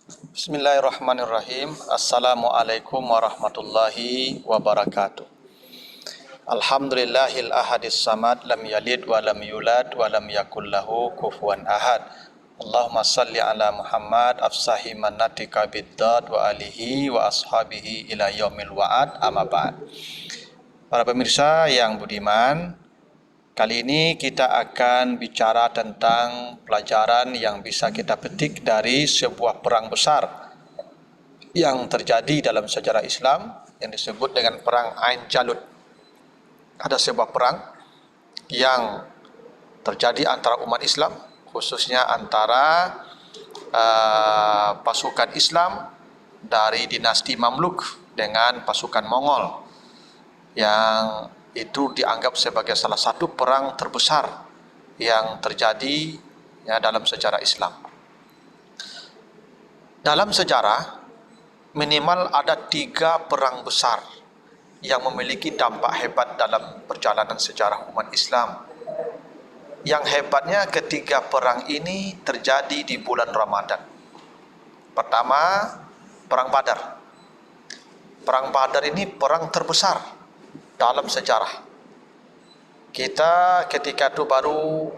Bismillahirrahmanirrahim. Assalamualaikum warahmatullahi wabarakatuh. Alhamdulillahil ahadis samad lam yalid wa lam yulad wa lam yakul lahu kufuwan ahad. Allahumma salli ala Muhammad afsahi manatika biddad wa alihi wa ashabihi ila yaumil wa'ad amma ba'd. Para pemirsa yang budiman, kali ini kita akan bicara tentang pelajaran yang bisa kita petik dari sebuah perang besar yang terjadi dalam sejarah Islam yang disebut dengan perang Ain Jalut. Ada sebuah perang yang terjadi antara umat Islam, khususnya antara pasukan Islam dari dinasti Mamluk dengan pasukan Mongol, yang itu dianggap sebagai salah satu perang terbesar yang terjadi dalam sejarah Islam. Dalam sejarah minimal ada 3 perang besar yang memiliki dampak hebat dalam perjalanan sejarah umat Islam. Yang hebatnya ketiga perang ini terjadi di bulan Ramadan. Pertama, perang Badar. Perang Badar ini perang terbesar dalam sejarah. Kita ketika itu baru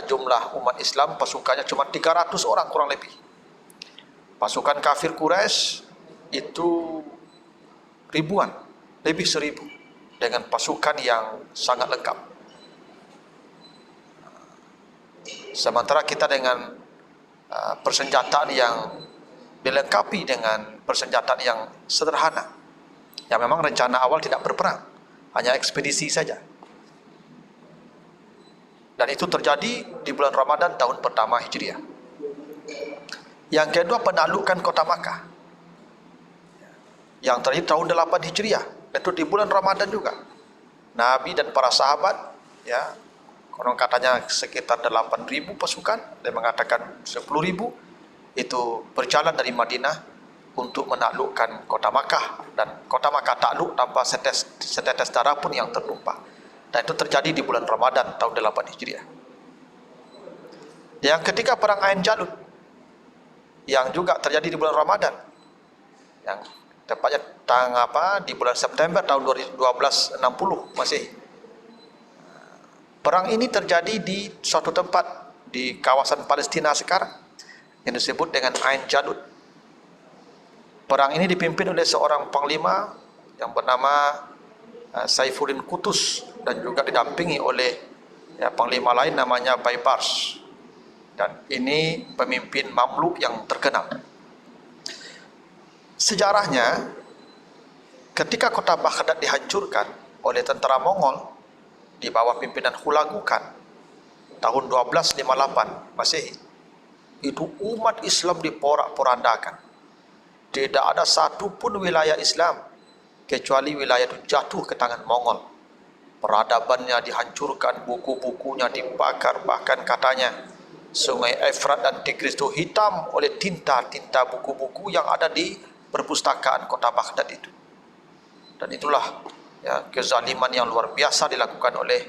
jumlah umat Islam pasukannya cuma 300 orang kurang lebih. Pasukan kafir Quraisy itu ribuan, lebih 1000 dengan pasukan yang sangat lengkap. Sementara kita dengan persenjataan yang dilengkapi dengan persenjataan yang sederhana. Yang memang rencana awal tidak berperang, hanya ekspedisi saja. Dan itu terjadi di bulan Ramadan tahun pertama Hijriah. Yang kedua, penaklukan kota Makkah yang terjadi tahun 8 Hijriah, itu di bulan Ramadan juga. Nabi dan para sahabat, konon katanya sekitar 8.000 pasukan, dan mengatakan 10.000, itu berjalan dari Madinah untuk menaklukkan kota Makkah, dan kota Makkah takluk tanpa setetes darah pun yang tertumpah. Dan itu terjadi di bulan Ramadan tahun 8 Hijriah. Yang ketiga, perang Ain Jalut yang juga terjadi di bulan Ramadan, yang tepatnya di bulan September tahun 1260 Masehi. Perang ini terjadi di suatu tempat di kawasan Palestina sekarang yang disebut dengan Ain Jalut. Perang ini dipimpin oleh seorang panglima yang bernama Saifuddin Qutus, dan juga didampingi oleh panglima lain namanya Baibars. Dan ini pemimpin Mamluk yang terkenal. Sejarahnya, ketika kota Baghdad dihancurkan oleh tentara Mongol di bawah pimpinan Hulagu Khan tahun 1258 Masehi, itu umat Islam diporak-porandakan. Tidak ada satu pun wilayah Islam kecuali wilayah itu jatuh ke tangan Mongol. Peradabannya dihancurkan, buku-bukunya dibakar, bahkan katanya Sungai Efrat dan Tigris itu hitam oleh tinta-tinta buku-buku yang ada di perpustakaan kota Baghdad itu. Dan itulah kezaliman yang luar biasa dilakukan oleh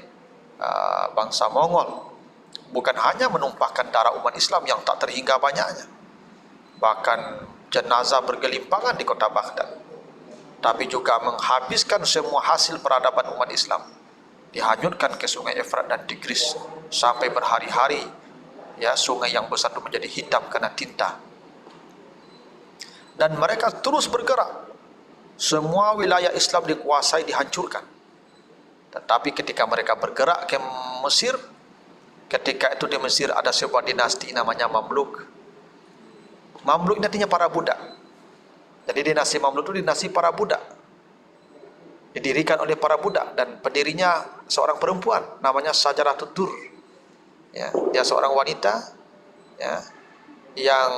bangsa Mongol. Bukan hanya menumpahkan darah umat Islam yang tak terhingga banyaknya, bahkan jenazah bergelimpangan di kota Baghdad, tapi juga menghabiskan semua hasil peradaban umat Islam, dihanyutkan ke Sungai Efrat dan Tigris sampai berhari-hari. Sungai yang besar itu menjadi hitam karena tinta. Dan mereka terus bergerak. Semua wilayah Islam dikuasai, dihancurkan. Tetapi ketika mereka bergerak ke Mesir, ketika itu di Mesir ada sebuah dinasti namanya Mamluk. Mamluk ini artinya para budak. Jadi dinasti Mamluk itu dinasti para budak, didirikan oleh para budak, dan pendirinya seorang perempuan namanya Sajaratud Dur. Dia seorang wanita yang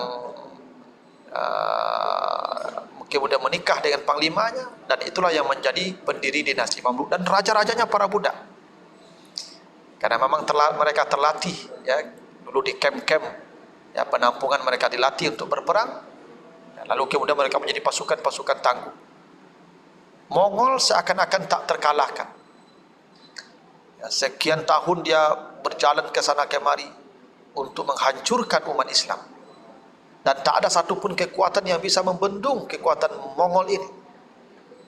kemudian menikah dengan panglimanya, dan itulah yang menjadi pendiri dinasti Mamluk, dan raja-rajanya para budak. Karena memang mereka terlatih dulu di camp-camp penampungan, mereka dilatih untuk berperang, lalu kemudian mereka menjadi pasukan-pasukan tangguh. Mongol seakan-akan tak terkalahkan. Sekian tahun dia berjalan ke sana kemari untuk menghancurkan umat Islam. Dan tak ada satupun kekuatan yang bisa membendung kekuatan Mongol ini.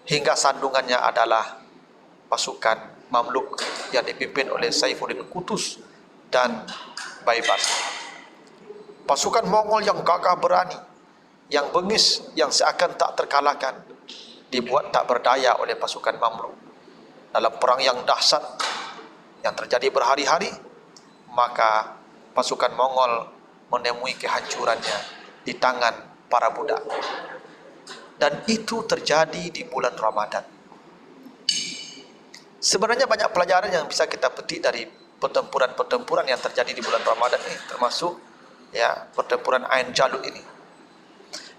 Hingga sandungannya adalah pasukan Mamluk yang dipimpin oleh Saifuddin Qutuz dan Baibars. Pasukan Mongol yang gagah berani, yang bengis, yang seakan tak terkalahkan, dibuat tak berdaya oleh pasukan Mamluk. Dalam perang yang dahsyat yang terjadi berhari-hari, maka pasukan Mongol menemui kehancurannya di tangan para budak. Dan itu terjadi di bulan Ramadan. Sebenarnya banyak pelajaran yang bisa kita petik dari pertempuran-pertempuran yang terjadi di bulan Ramadan ini, termasuk ya pertempuran Ain Jalut ini.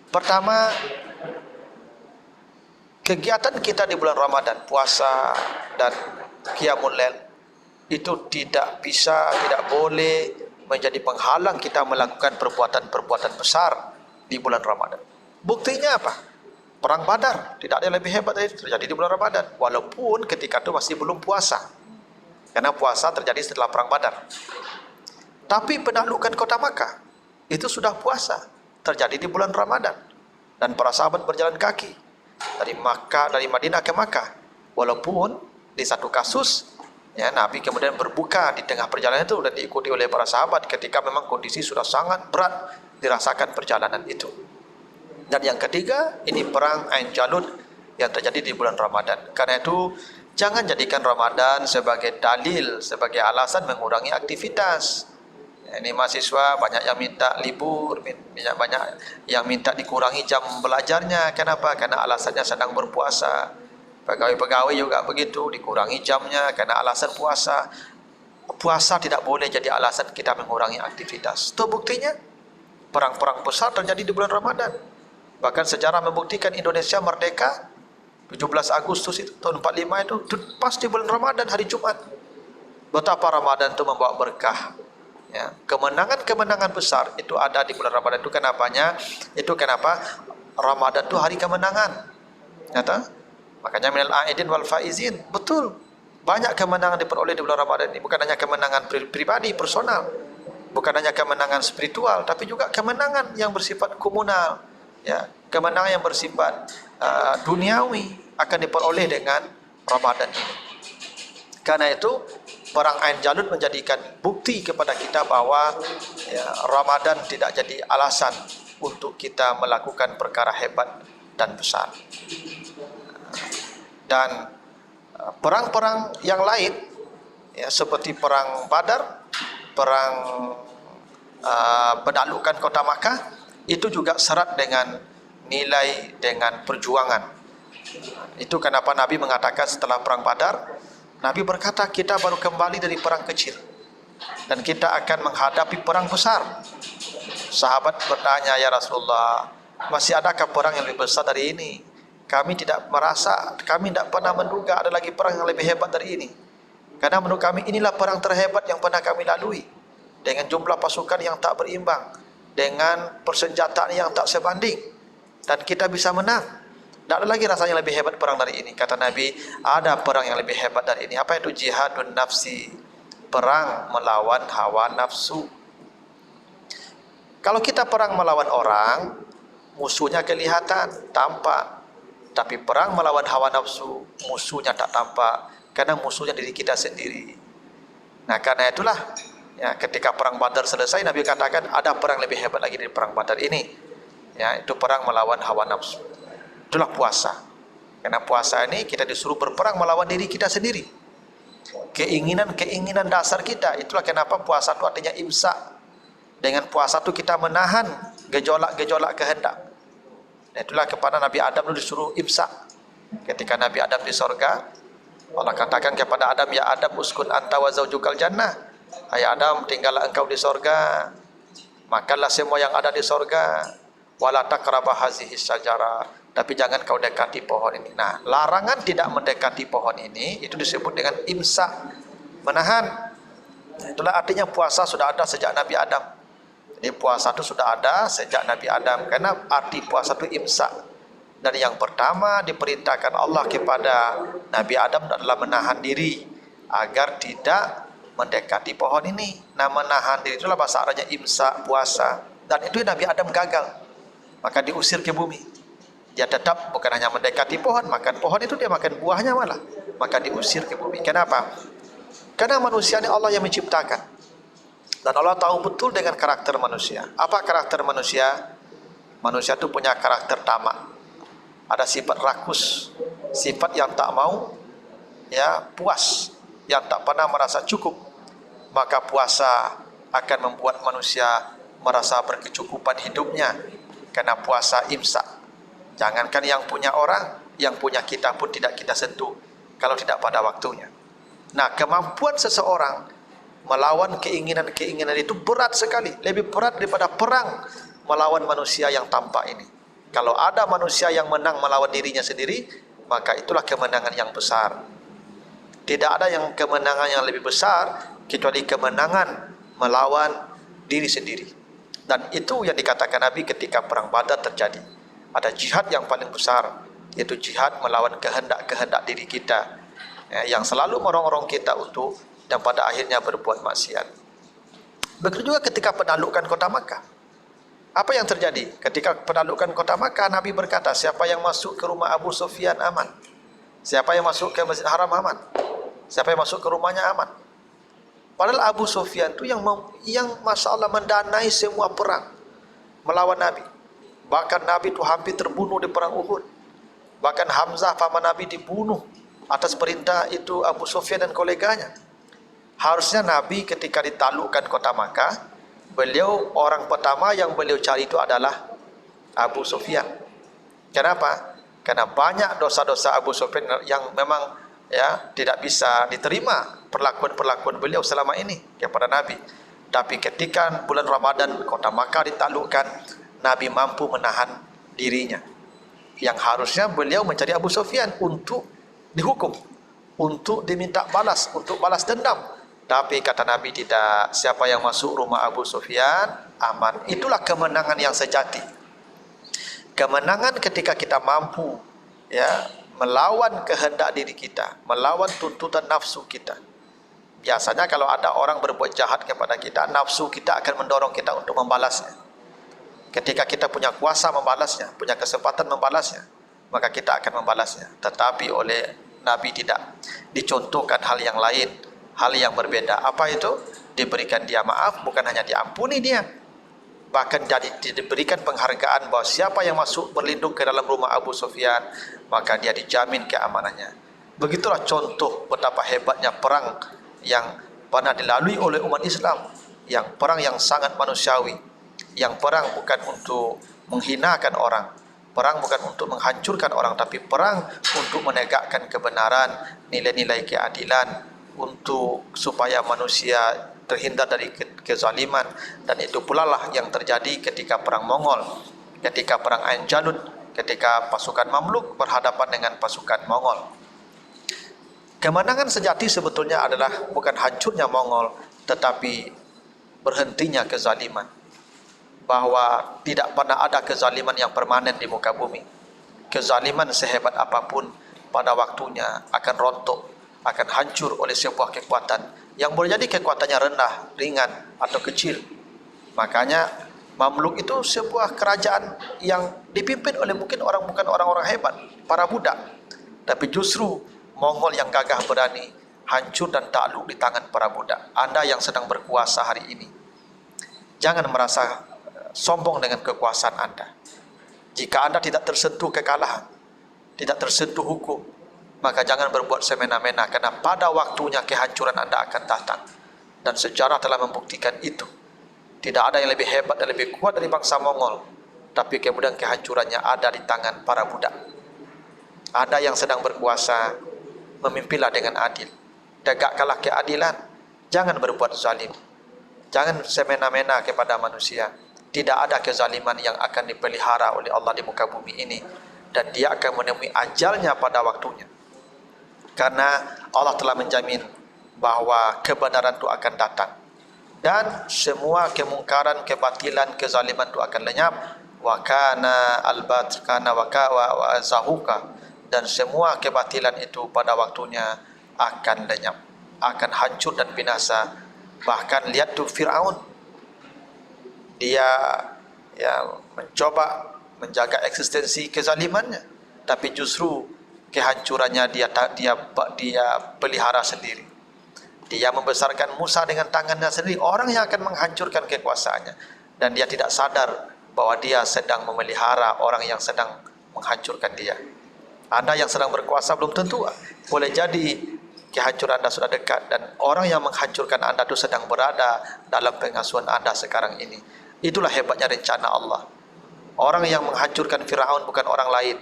Pertama, kegiatan kita di bulan Ramadan, puasa dan Qiyamul Lail, itu tidak bisa, tidak boleh menjadi penghalang kita melakukan perbuatan-perbuatan besar di bulan Ramadan. Buktinya apa? Perang Badar, tidak ada yang lebih hebat dari itu, terjadi di bulan Ramadan, walaupun ketika itu masih belum puasa, karena puasa terjadi setelah Perang Badar. Tapi penaklukan kota Makkah itu sudah puasa, terjadi di bulan Ramadan, dan para sahabat berjalan kaki dari Madinah ke Makkah, walaupun di satu kasus ya, Nabi kemudian berbuka di tengah perjalanan itu dan diikuti oleh para sahabat ketika memang kondisi sudah sangat berat dirasakan perjalanan itu. Dan yang ketiga, ini perang Ain Jalut yang terjadi di bulan Ramadan. Karena itu, jangan jadikan Ramadan sebagai dalil, sebagai alasan mengurangi aktivitas. Ini mahasiswa banyak yang minta libur, banyak yang minta dikurangi jam belajarnya. Kenapa? Karena alasannya sedang berpuasa. Pegawai-pegawai juga begitu, dikurangi jamnya karena alasan puasa. Puasa tidak boleh jadi alasan kita mengurangi aktivitas. Itu buktinya, perang-perang besar terjadi di bulan Ramadan. Bahkan sejarah membuktikan Indonesia merdeka 17 Agustus itu tahun 45 itu pas di bulan Ramadan, hari Jumat. Betapa Ramadan itu membawa berkah. Ya, kemenangan-kemenangan besar itu ada di bulan Ramadan. Itu kenapanya? Itu kenapa Ramadan itu hari kemenangan. Nyata? Makanya minal aidin wal faizin. Betul. Banyak kemenangan diperoleh di bulan Ramadan ini. Bukan hanya kemenangan pribadi, personal. Bukan hanya kemenangan spiritual, tapi juga kemenangan yang bersifat komunal. Ya, kemenangan yang bersifat duniawi akan diperoleh dengan Ramadan ini. Karena itu perang Ain Jalut menjadikan bukti kepada kita bahwa ya, Ramadan tidak jadi alasan untuk kita melakukan perkara hebat dan besar. Dan perang-perang yang lain ya, seperti perang Badar, perang penaklukan kota Makkah, itu juga syarat dengan nilai, dengan perjuangan. Itu kenapa Nabi mengatakan setelah perang Badar, Nabi berkata kita baru kembali dari perang kecil dan kita akan menghadapi perang besar. Sahabat bertanya, ya Rasulullah, masih adakah perang yang lebih besar dari ini? Kami tidak pernah menduga ada lagi perang yang lebih hebat dari ini. Karena menurut kami inilah perang terhebat yang pernah kami lalui, dengan jumlah pasukan yang tak berimbang, dengan persenjataan yang tak sebanding, dan kita bisa menang. Tidak ada lagi rasanya lebih hebat perang dari ini. Kata Nabi, ada perang yang lebih hebat dari ini. Apa itu? Jihadun nafsi, perang melawan hawa nafsu. Kalau kita perang melawan orang, musuhnya kelihatan, tampak. Tapi perang melawan hawa nafsu, musuhnya tak tampak, karena musuhnya diri kita sendiri. Nah, karena itulah ya, ketika perang Badar selesai, Nabi katakan ada perang lebih hebat lagi dari perang Badar ini. Ya, itu perang melawan hawa nafsu. Itulah puasa. Karena puasa ini kita disuruh berperang melawan diri kita sendiri. Keinginan dasar kita. Itulah kenapa puasa itu artinya imsak. Dengan puasa itu kita menahan gejolak-gejolak kehendak. Dan itulah kepada Nabi Adam itu disuruh imsak. Ketika Nabi Adam di sorga, Allah katakan kepada Adam, ya Adam uskun anta wa zaujukal jannah. Hai Adam, tinggallah engkau di sorga, makanlah semua yang ada di sorga. Wala taqraba hazihi syajara, tapi jangan kau dekati pohon ini. Nah, larangan tidak mendekati pohon ini itu disebut dengan imsak, menahan. Itulah artinya puasa sudah ada sejak Nabi Adam. Jadi puasa itu sudah ada sejak Nabi Adam, karena arti puasa itu imsak. Dan yang pertama diperintahkan Allah kepada Nabi Adam adalah menahan diri agar tidak mendekati pohon ini. Nah, menahan diri itulah bahasa Arabnya imsak, puasa. Dan itu Nabi Adam gagal, maka diusir ke bumi. Dia tetap bukan hanya mendekati pohon, makan pohon itu dia makan buahnya malah, maka diusir ke bumi. Kenapa? Karena manusia ini Allah yang menciptakan, dan Allah tahu betul dengan karakter manusia. Apa karakter manusia? Manusia itu punya karakter tamak, ada sifat rakus, sifat yang tak mau puas, yang tak pernah merasa cukup. Maka puasa akan membuat manusia merasa berkecukupan hidupnya, karena puasa imsak. Jangankan yang punya orang, yang punya kita pun tidak kita sentuh kalau tidak pada waktunya. Nah, kemampuan seseorang melawan keinginan-keinginan itu berat sekali, lebih berat daripada perang melawan manusia yang tampak ini. Kalau ada manusia yang menang melawan dirinya sendiri, maka itulah kemenangan yang besar. Tidak ada yang kemenangan yang lebih besar kecuali kemenangan melawan diri sendiri. Dan itu yang dikatakan Nabi ketika perang Badar terjadi. Ada jihad yang paling besar, yaitu jihad melawan kehendak-kehendak diri kita, yang selalu mendorong kita untuk dan pada akhirnya berbuat maksiat. Begitu juga ketika penaklukan kota Makkah. Apa yang terjadi? Ketika penaklukan kota Makkah, Nabi berkata, siapa yang masuk ke rumah Abu Sufyan aman. Siapa yang masuk ke Masjid Haram aman. Siapa yang masuk ke rumahnya aman. Padahal Abu Sufyan itu yang Masya Allah mendanai semua perang melawan Nabi. Bahkan Nabi itu hampir terbunuh di perang Uhud. Bahkan Hamzah paman Nabi dibunuh atas perintah itu Abu Sufyan dan koleganya. Harusnya Nabi ketika ditaklukkan kota Makkah, beliau orang pertama yang beliau cari itu adalah Abu Sufyan. Kenapa? Karena banyak dosa-dosa Abu Sufyan yang memang tidak bisa diterima perlakuan-perlakuan beliau selama ini kepada Nabi. Tapi ketika bulan Ramadan kota Makkah ditaklukkan, Nabi mampu menahan dirinya. Yang harusnya beliau mencari Abu Sufyan untuk dihukum, untuk diminta balas, untuk balas dendam. Tapi kata Nabi tidak, siapa yang masuk rumah Abu Sufyan aman. Itulah kemenangan yang sejati. Kemenangan ketika kita mampu melawan kehendak diri kita, melawan tuntutan nafsu kita. Biasanya kalau ada orang berbuat jahat kepada kita, nafsu kita akan mendorong kita untuk membalasnya. Ketika kita punya kuasa membalasnya, punya kesempatan membalasnya, maka kita akan membalasnya. Tetapi oleh Nabi tidak. Dicontohkan hal yang lain, hal yang berbeda. Apa itu? Diberikan dia maaf, bukan hanya diampuni dia, bahkan diberikan penghargaan bahwa siapa yang masuk berlindung ke dalam rumah Abu Sufyan, maka dia dijamin keamanannya. Begitulah contoh betapa hebatnya perang yang pernah dilalui oleh umat Islam, yang perang yang sangat manusiawi, yang perang bukan untuk menghinakan orang, perang bukan untuk menghancurkan orang, tapi perang untuk menegakkan kebenaran, nilai-nilai keadilan, untuk supaya manusia terhindar dari kezaliman. Dan itu pula lah yang terjadi ketika perang Mongol, ketika perang Ain Jalut, ketika pasukan Mamluk berhadapan dengan pasukan Mongol. Kemenangan sejati sebetulnya adalah bukan hancurnya Mongol, tetapi berhentinya kezaliman. Bahwa tidak pernah ada kezaliman yang permanen di muka bumi. Kezaliman sehebat apapun pada waktunya akan rontok, akan hancur oleh sebuah kekuatan yang boleh jadi kekuatannya rendah, ringan atau kecil. Makanya Mamluk itu sebuah kerajaan yang dipimpin oleh bukan orang-orang hebat, para budak. Tapi justru Mongol yang gagah berani hancur dan takluk di tangan para budak. Anda yang sedang berkuasa hari ini, jangan merasa sombong dengan kekuasaan Anda. Jika Anda tidak tersentuh kekalahan, tidak tersentuh hukum, maka jangan berbuat semena-mena, karena pada waktunya kehancuran Anda akan datang. Dan sejarah telah membuktikan itu. Tidak ada yang lebih hebat dan lebih kuat dari bangsa Mongol, tapi kemudian kehancurannya ada di tangan para budak. Ada yang sedang berkuasa, memimpinlah dengan adil. Tegakkanlah keadilan, jangan berbuat zalim. Jangan semena-mena kepada manusia. Tidak ada kezaliman yang akan dipelihara oleh Allah di muka bumi ini, dan dia akan menemui ajalnya pada waktunya. Karena Allah telah menjamin bahwa kebenaran itu akan datang, dan semua kemungkaran, kebatilan, kezaliman itu akan lenyap. Wa kana al-batkana wa zahuka, dan semua kebatilan itu pada waktunya akan lenyap, akan hancur dan binasa. Bahkan lihat tuh Fir'aun, dia mencoba menjaga eksistensi kezalimannya, tapi justru kehancurannya dia pelihara sendiri. Dia membesarkan Musa dengan tangannya sendiri, orang yang akan menghancurkan kekuasaannya, dan dia tidak sadar bahwa dia sedang memelihara orang yang sedang menghancurkan dia. Anda yang sedang berkuasa belum tentu, boleh jadi kehancuran Anda sudah dekat, dan orang yang menghancurkan Anda itu sedang berada dalam pengasuhan Anda sekarang ini. Itulah hebatnya rencana Allah. Orang yang menghancurkan Firaun bukan orang lain,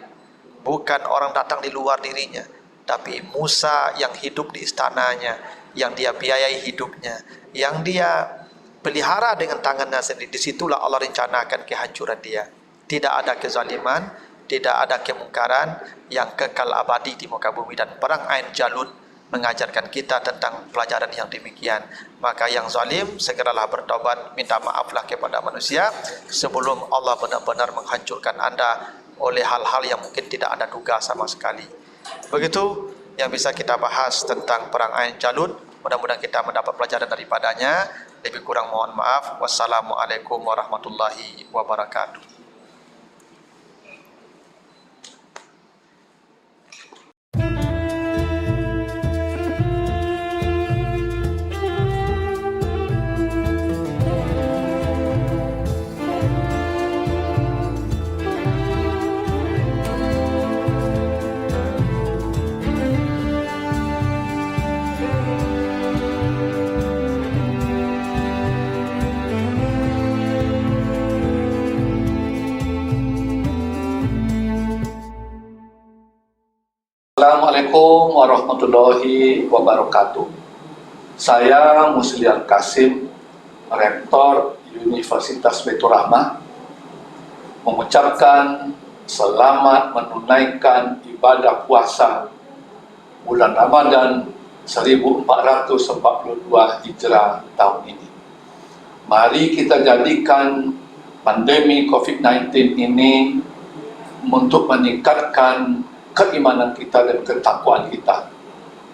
bukan orang datang di luar dirinya, tapi Musa yang hidup di istananya, yang dia biayai hidupnya, yang dia pelihara dengan tangannya sendiri. Disitulah Allah rencanakan kehancuran dia. Tidak ada kezaliman, tidak ada kemungkaran yang kekal abadi di muka bumi. Dan perang Ain Jalut mengajarkan kita tentang pelajaran yang demikian. Maka yang zalim segeralah bertobat, minta maaflah kepada manusia sebelum Allah benar-benar menghancurkan Anda oleh hal-hal yang mungkin tidak Anda duga sama sekali. Begitu yang bisa kita bahas tentang perang Ain Jalut. Mudah-mudahan kita mendapat pelajaran daripadanya. Lebih kurang mohon maaf. Wassalamualaikum warahmatullahi wabarakatuh. Assalamualaikum warahmatullahi wabarakatuh. Saya Muslian Kasim, Rektor Universitas Baitur Rahmah, mengucapkan selamat menunaikan ibadah puasa bulan Ramadan 1442 Hijrah tahun ini. Mari kita jadikan pandemi COVID-19 ini untuk meningkatkan keimanan kita dan ketakwaan kita.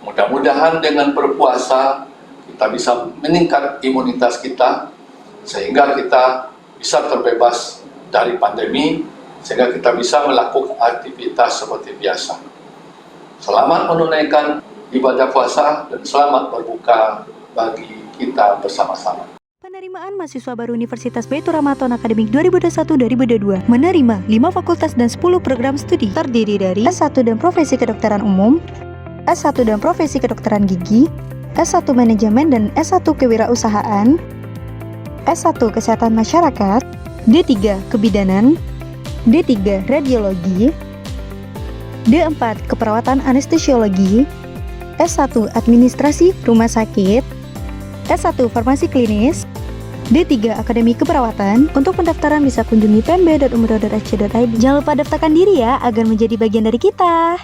Mudah-mudahan dengan berpuasa kita bisa meningkat imunitas kita sehingga kita bisa terbebas dari pandemi, sehingga kita bisa melakukan aktivitas seperti biasa. Selamat menunaikan ibadah puasa dan selamat berbuka bagi kita bersama-sama. Penerimaan mahasiswa baru Universitas Baitur Rahmah tahun akademik 2021-2022 menerima 5 fakultas dan 10 program studi terdiri dari S1 dan Profesi Kedokteran Umum, S1 dan Profesi Kedokteran Gigi, S1 Manajemen dan S1 Kewirausahaan, S1 Kesehatan Masyarakat, D3 Kebidanan, D3 Radiologi, D4 Keperawatan Anestesiologi, S1 Administrasi Rumah Sakit, S1 Farmasi Klinis, D3 Akademi Keperawatan. Untuk pendaftaran bisa kunjungi pnb.umroh.ac.id. Jangan lupa daftarkan diri ya, agar menjadi bagian dari kita.